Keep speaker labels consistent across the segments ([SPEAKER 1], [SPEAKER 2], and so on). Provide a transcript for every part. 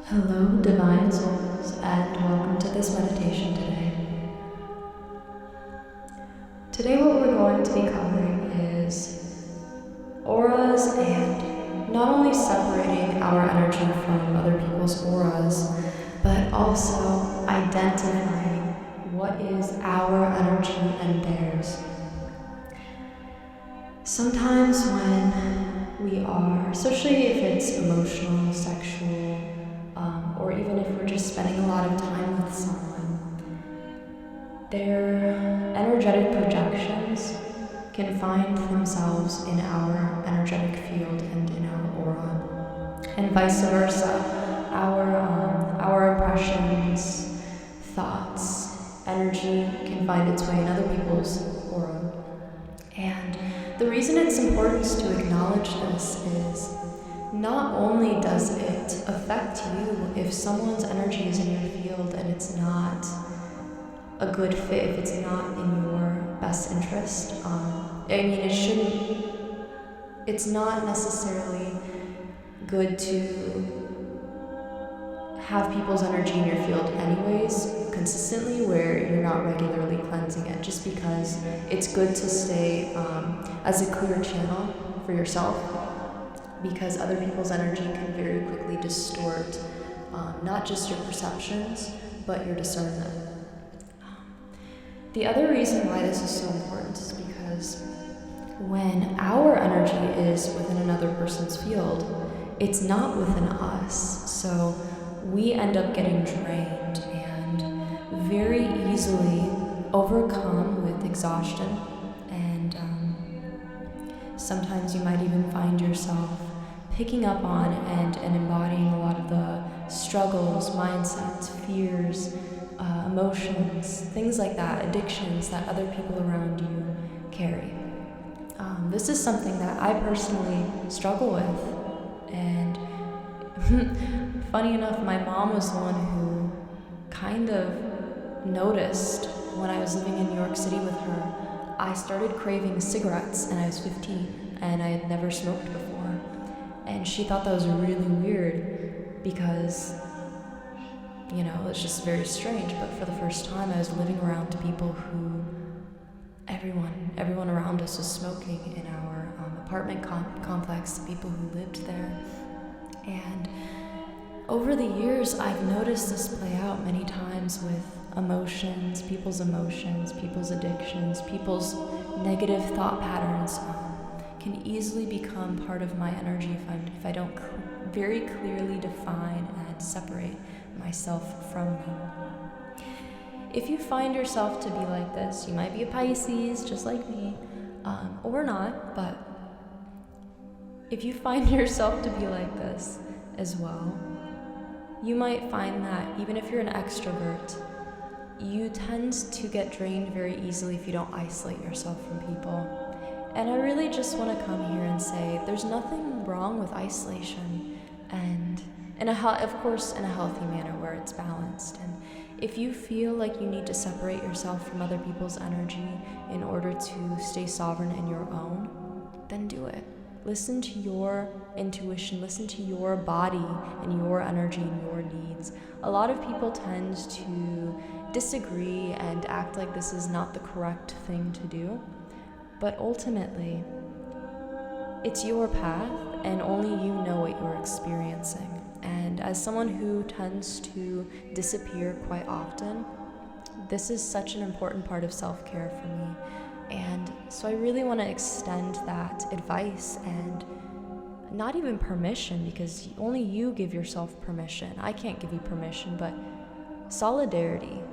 [SPEAKER 1] Hello, divine souls, and welcome to this meditation today. Today what we're going to be covering is auras and not only separating our energy from other people's auras, but also identifying what is our energy and theirs. Sometimes when we are, especially if it's emotional, sexual, or even if we're just spending a lot of time with someone, their energetic projections can find themselves in our energetic field and in our aura, and vice versa. Our impressions, thoughts, energy can find its way in other people's aura. And the reason it's important to acknowledge this is not only does it affect you if someone's energy is in your field and it's not a good fit, if it's not in your best interest. It's not necessarily good to have people's energy in your field anyways, consistently, where you're not regularly cleansing it, just because it's good to stay as a clear channel for yourself, because other people's energy can very quickly distort not just your perceptions, but your discernment. The other reason why this is so important is because when our energy is within another person's field, it's not within us, so we end up getting drained and very easily overcome with exhaustion, and sometimes you might even find yourself picking up on and embodying a lot of the struggles, mindsets, fears, emotions, things like that, addictions that other people around you carry. This is something that I personally struggle with, and funny enough, my mom was the one who kind of noticed when I was living in New York City with her. I started craving cigarettes and I was 15 and I had never smoked before. And she thought that was really weird because, it was just very strange. But for the first time, I was living around people who, everyone around us was smoking in our apartment complex, the people who lived there. And over the years, I've noticed this play out many times with emotions, people's addictions, people's negative thought patterns can easily become part of my energy if I don't very clearly define and separate myself from them. If you find yourself to be like this, you might be a Pisces, just like me, or not, but if you find yourself to be like this as well, you might find that even if you're an extrovert, you tend to get drained very easily if you don't isolate yourself from people. And I really just want to come here and say there's nothing wrong with isolation, and of course in a healthy manner where it's balanced. And if you feel like you need to separate yourself from other people's energy in order to stay sovereign in your own, then do it. Listen to your intuition, listen to your body and your energy and your needs. A lot of people tend to disagree and act like this is not the correct thing to do. But ultimately, it's your path, and only you know what you're experiencing. And as someone who tends to disappear quite often, this is such an important part of self-care for me. And so I really want to extend that advice and not even permission, because only you give yourself permission. I can't give you permission, but solidarity.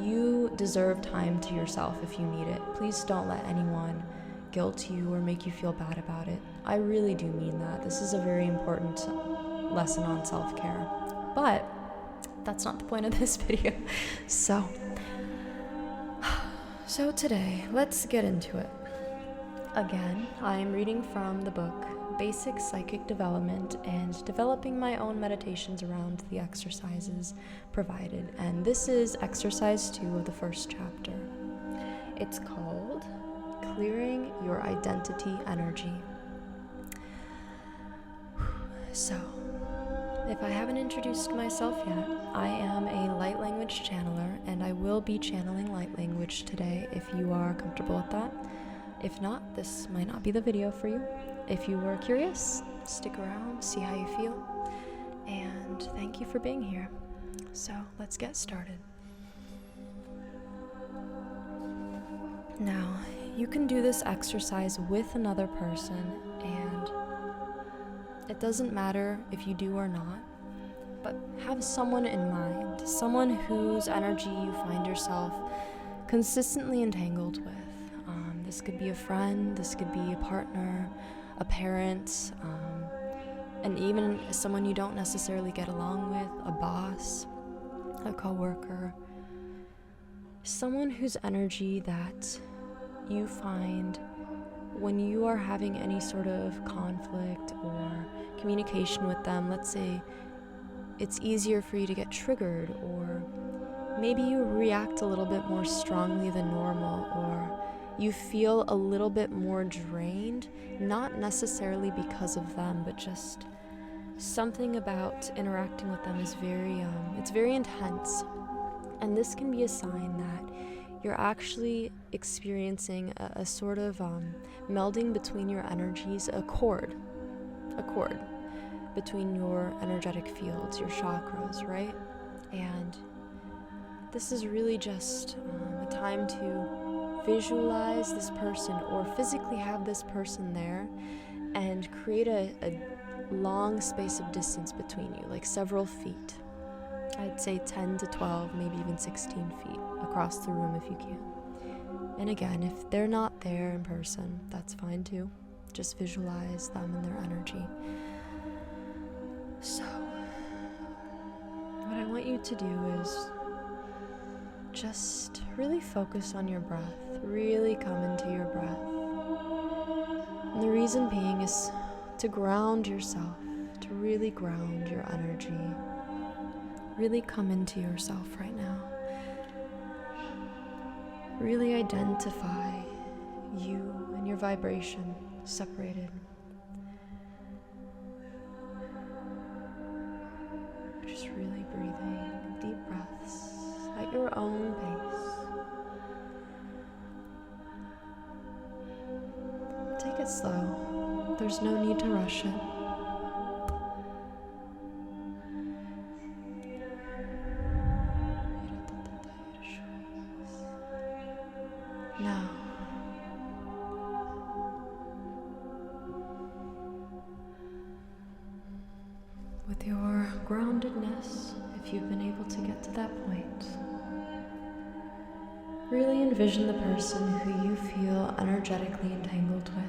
[SPEAKER 1] You deserve time to yourself if you need it. Please don't let anyone guilt you or make you feel bad about it. I really do mean that. This is a very important lesson on self-care. But that's not the point of this video. So today, let's get into it. Again, I am reading from the book Basic Psychic Development and developing my own meditations around the exercises provided. And this is exercise 2 of the first chapter. It's called Clearing Your Identity Energy. So, If I haven't introduced myself yet, I am a light language channeler, and I will be channeling light language today if you are comfortable with that. If not, this might not be the video for you. If you were curious, stick around, see how you feel, and thank you for being here. So let's get started. Now, you can do this exercise with another person, and it doesn't matter if you do or not, but have someone in mind, someone whose energy you find yourself consistently entangled with. This could be a friend, this could be a partner, a parent, and even someone you don't necessarily get along with, a boss, a coworker, someone whose energy that you find when you are having any sort of conflict or communication with them. Let's say it's easier for you to get triggered, or maybe you react a little bit more strongly than normal, or you feel a little bit more drained, not necessarily because of them, but just something about interacting with them is very intense. And this can be a sign that you're actually experiencing a sort of melding between your energies, a chord between your energetic fields, your chakras, right? And this is really just a time to visualize this person or physically have this person there and create a long space of distance between you, like several feet. I'd say 10 to 12, maybe even 16 feet across the room if you can. And again, if they're not there in person, that's fine too. Just visualize them and their energy. So, what I want you to do is just really focus on your breath. Really come into your breath. And the reason being is to ground yourself, to really ground your energy. Really come into yourself right now. Really identify you and your vibration separated. Just really breathing deep breaths at your own pace. Take it slow. There's no need to rush it. Now, with your groundedness, if you've been able to get to that point, really envision the person who you feel energetically entangled with.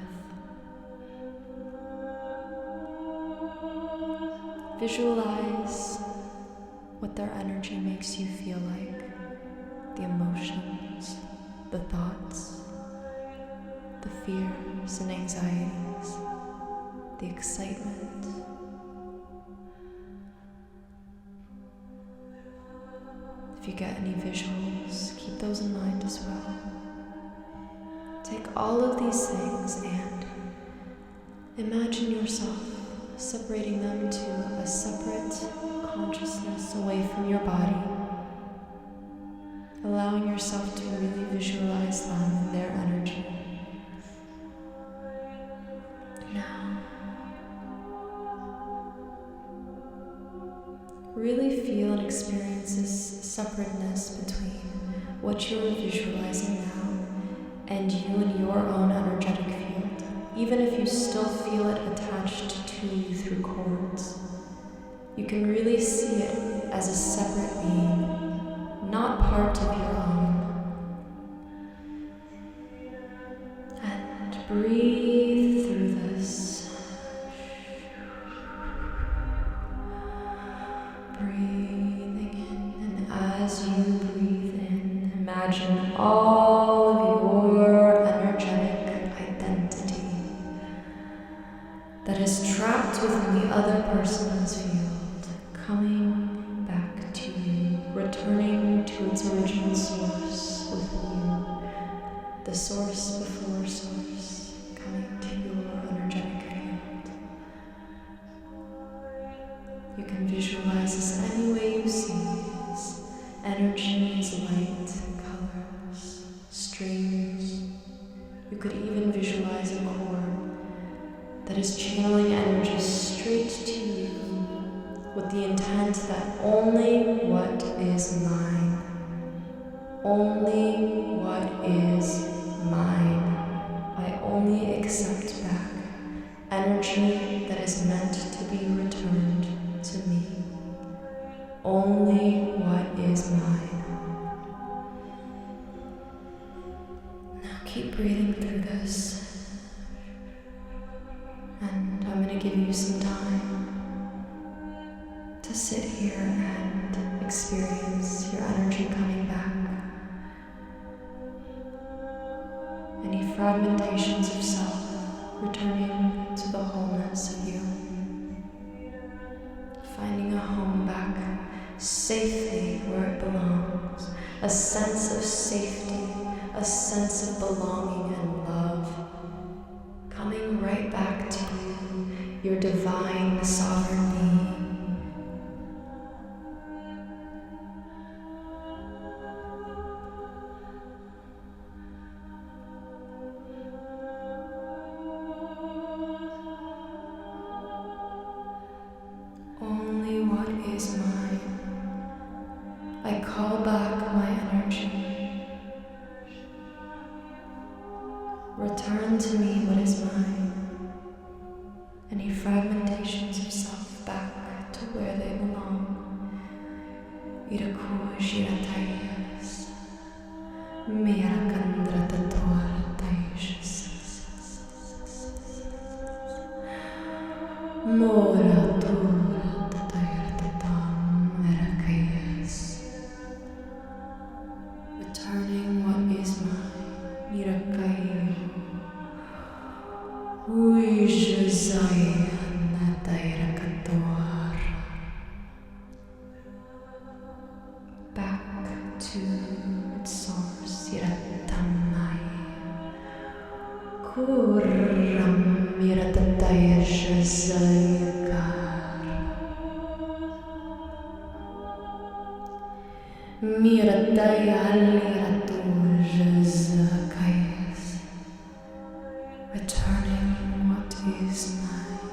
[SPEAKER 1] Visualize what their energy makes you feel like, the emotions, the thoughts, the fears and anxieties, the excitement. If you get any visuals, keep those in mind as well. Take all of these things and imagine yourself separating them to a separate consciousness away from your body, allowing yourself to really visualize them and their energy. Now, really feel and experience this separateness between what you're visualizing now and you and your own energetic field, even if you still feel it attached to you through cords. You can really see it as a separate being, not part of your own. And breathe through this. Breathing in, and as you breathe in, imagine all of your energetic identity that is trapped within the other person's field, coming back to you, returning to its original source within you, the source before source, coming to your energetic field. You can visualize this any way you see it. Energies, light, colors, streams. You could even visualize a cord that is channeling energy straight to you with the intent that only what is mine, only what is mine, I only accept back energy that is meant to be returned to me, only what is mine. Now keep breathing through this. And I'm going to give you some time to sit here and experience your energy coming back. Any fragmentations of self returning to the wholeness of you. Finding a home back safely where it belongs. A sense of safety, a sense of belonging and love. Coming right back to you, your divine sovereign being. Only what is mine. I call back my energy. Return to me what is mine. Any fragmentations of self back to where they belong. Irakujiratayas. Mirakandratatuaratayas. Moraturatatayartatam mirakayas. Returning what is mine. Mirakayu. Uijazaya natayarakator. Back to its source, Iratamai. Kuram miratatayashazayakar. Miratayaliraturjazakayas. Returning what is mine.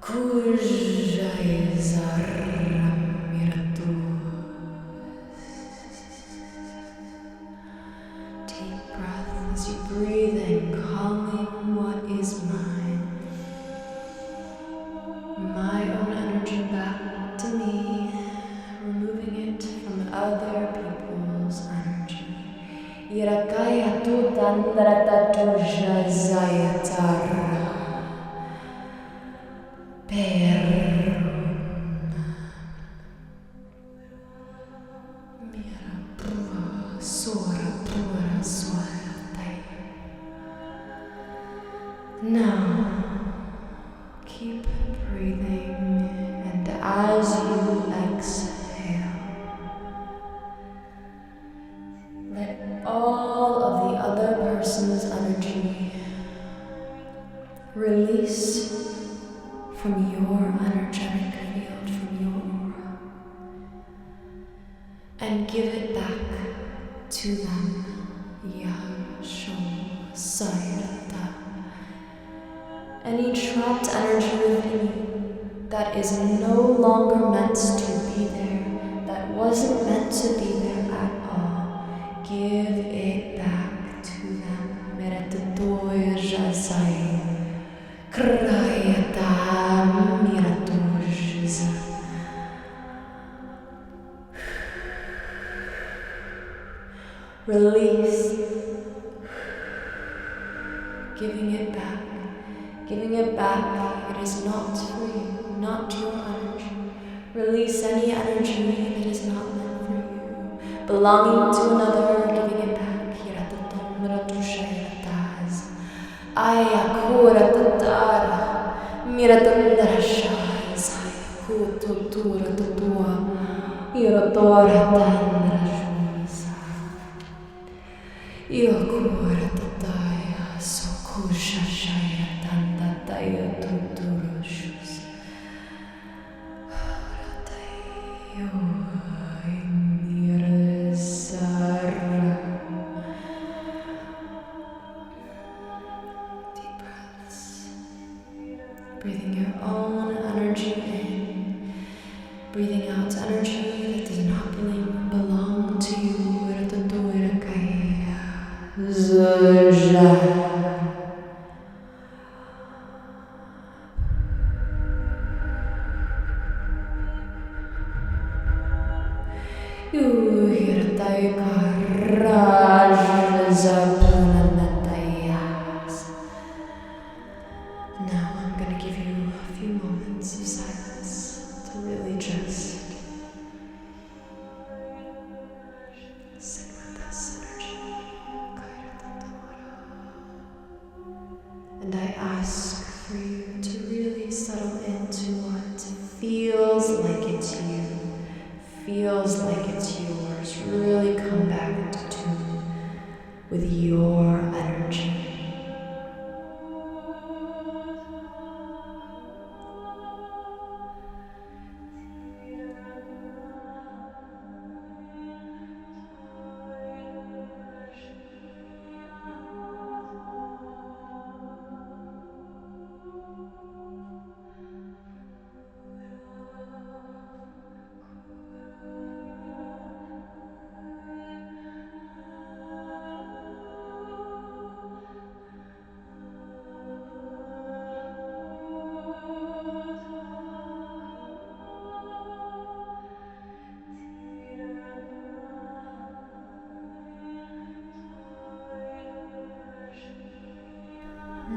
[SPEAKER 1] Kujayazaramiratu. Deep breath as you breathe in, calling what is mine. My own energy back to me, removing it from other people's energy. Irakaya tu tandrata jazayatara. Peruna. Mira pura sora pura swayatay. Now, keep breathing, and as you exhale, let all of the other person's energy release from your energetic field, from your aura, and give it back to them. Yasho Sayata. Any trapped energy within you that is no longer meant to be there, that wasn't meant to be there at all, give it back to them. Meratatoy Jazai. Krayata Miraturjiza. Release. Giving it back. Giving it back. It is not for you, not your energy. Release any energy that is not meant for you. Belonging to another, giving it back. Ayakura tatara, miratandarashaz, kututura tutua, irotora tandrajuza. Iokura tataya, sokusha shaya tandataya Breathing your own energy in, breathing out energy that does not belong to you. Now I'm going to give you a few moments of silence to really just sit with this energy. And I ask for you to really settle into what feels like it's you, feels like it's yours. Really come back into tune with your energy.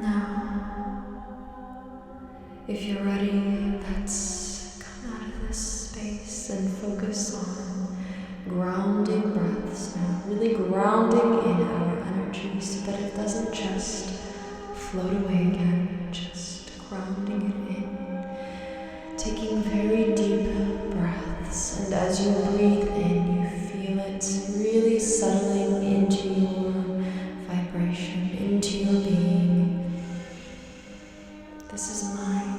[SPEAKER 1] Now, if you're ready, let's come out of this space and focus on grounding breaths now, really grounding in our energy so that it doesn't just float away again, just grounding it in, taking very deep breaths, and as you breathe in, you feel it really settling into your vibration, into your being. This is mine,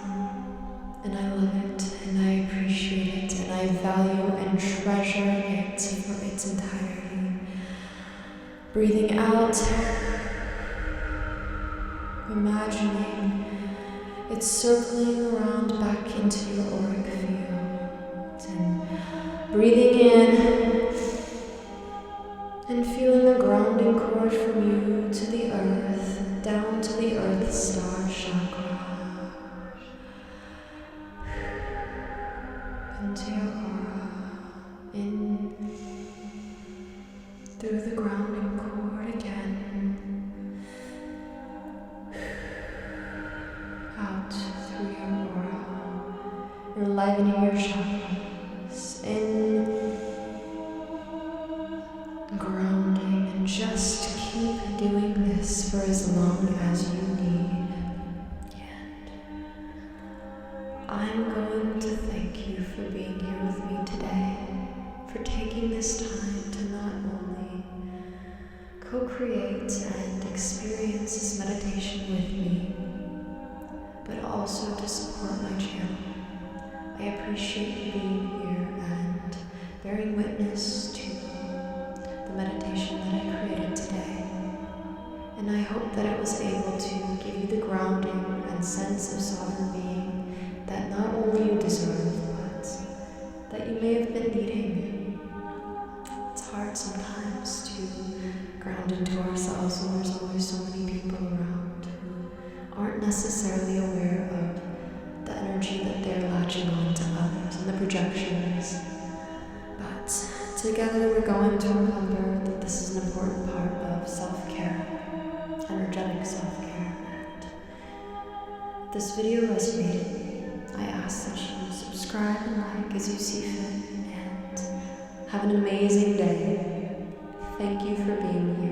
[SPEAKER 1] and I love it, and I appreciate it, and I value and treasure it for its entirety. Breathing out, imagining it circling around back into your auric field, and breathing in, and feeling the grounding cord from you to the earth, down to the earth star chakra. Into your aura, in through the grounding cord again, out through your aura, enlivening your chakras, in grounding, and just keep doing this for as long as you need. I'm going to thank you for being here with me today, for taking this time to not only co-create and experience this meditation with me, but also to support my channel. I appreciate you being here and bearing witness to the meditation that I created today. And I hope that it was able to give you the grounding and sense of sovereign being that not only you deserve, but that you may have been needing. It's hard sometimes to ground into ourselves when there's always so many people around who aren't necessarily aware of the energy that they're latching on to others and the projections. But together we're going to remember that this is an important part of self-care, energetic self-care. And if this video resonated, I ask that you subscribe and like as you see fit, and have an amazing day. Thank you for being here.